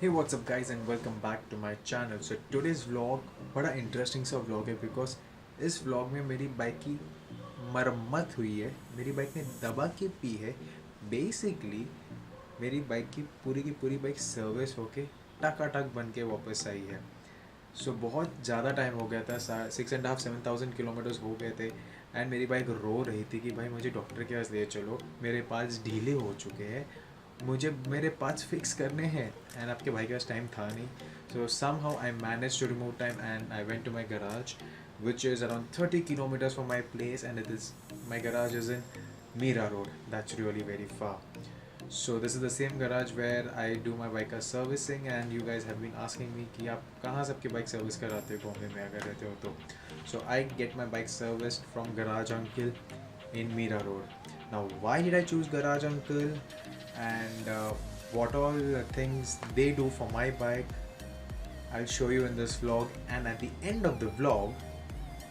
Hey, what's up guys and welcome back to my channel. So today's vlog बड़ा interesting सा vlog है because इस vlog में मेरी बाइक की मरम्मत हुई है. मेरी बाइक ने दबा के पी है. बेसिकली मेरी बाइक की पूरी बाइक सर्विस होके टकाटक बन के वापस आई है. बहुत ज़्यादा टाइम हो गया था. 6,500-7,000 किलोमीटर्स हो गए थे एंड मेरी बाइक रो रही थी कि भाई मुझे डॉक्टर के पास ले चलो, मेरे पास ढीले हो चुके हैं, मुझे मेरे पास फिक्स करने हैं. एंड आपके भाई के पास टाइम था नहीं. So somehow I manage to remove time and I went to my garage which is around 30 kilometers from my place, and it is my garage is in Mira Road. That's really very far. So this is the same garage where I do my bike servicing, and you guys have been asking me कि आप कहाँ से आपकी bike service कराते हो बॉम्बे में अगर रहते हो तो. So I get my bike serviced from Garage Uncle in Mira Road. Now why did I choose Garage Uncle and what all things they do for my bike, I'll show you in this vlog, and at the end of the vlog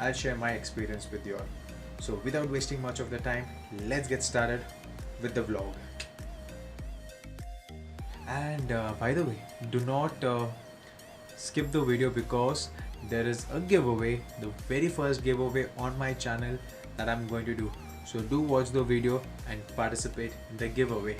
I'll share my experience with you all. So without wasting much of the time, let's get started with the vlog. And by the way, do not skip the video because there is a giveaway, the very first giveaway on my channel that I'm going to do. So do watch the video and participate in the giveaway.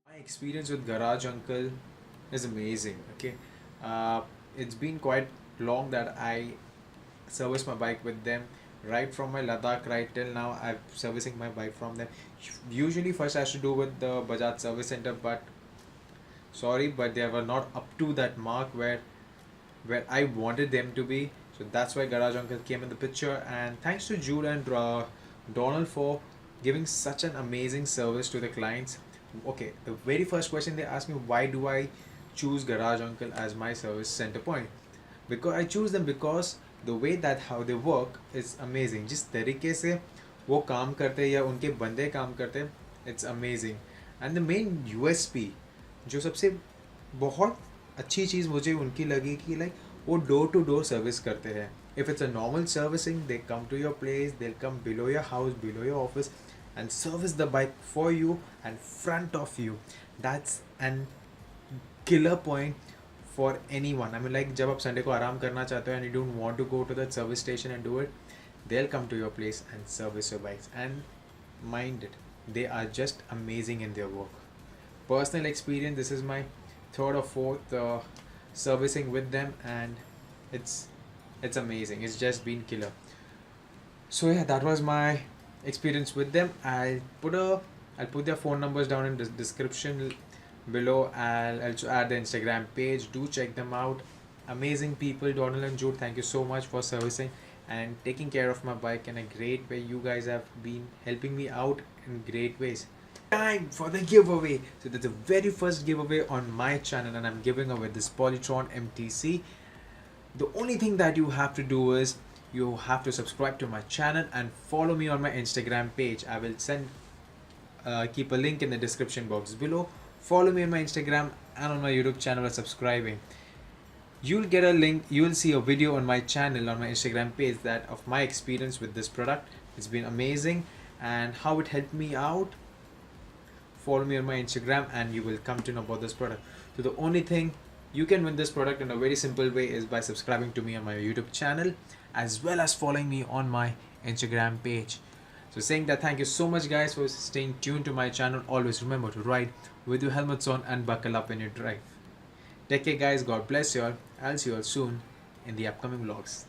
My experience with Garage Uncle is amazing. Okay, it's been quite long that I service my bike with them. Right from my Ladakh right till now, I'm servicing my bike from them. Usually, first I have to do with the Bajaj Service Center, but sorry, but they were not up to that mark where I wanted them to be. So that's why Garage Uncle came in the picture. And thanks to Jude and Donald for giving such an amazing service to the clients. Okay, the very first question they asked me, why do I choose Garage Uncle as my service center point? Because I choose them because the way that how they work is amazing. जिस तरीके से वो काम करते हैं या उनके बंदे काम करते हैं, it's amazing. And the main USP जो सबसे बहुत अच्छी चीज़ मुझे उनकी लगी कि लाइक वो डोर टू डोर सर्विस करते हैं. If it's a normal servicing, they come to your place, they'll come below your house, below your office, and service the bike for you and front of you. That's an killer point for anyone. I mean, like जब आप Sunday को आराम करना चाहते हो and you don't want to go to that service station and do it, they'll come to your place and service your bikes. And mind it, they are just amazing in their work. Personal experience, this is my third or fourth servicing with them, and it's amazing. It's just been killer. So yeah, that was my experience with them. I'll put a I'll put their phone numbers down in the description below. I'll also add the Instagram page. Do check them out. Amazing people, Donald and Jude. Thank you so much for servicing and taking care of my bike in a great way. You guys have been helping me out in great ways. Time for the giveaway. So that's the very first giveaway on my channel, and I'm giving away this Polytron MTC. The only thing that you have to do is you have to subscribe to my channel and follow me on my Instagram page. I will keep a link in the description box below. Follow me on my Instagram and on my YouTube channel by subscribing. You'll get a link, you will see a video on my channel on my Instagram page that of my experience with this product. It's been amazing and how it helped me out. Follow me on my Instagram and you will come to know about this product. So the only thing you can win this product in a very simple way is by subscribing to me on my YouTube channel as well as following me on my Instagram page. So saying that, thank you so much guys for staying tuned to my channel. Always remember to ride with your helmets on and buckle up when you drive. Take care guys, God bless you all. I'll see you all soon in the upcoming vlogs.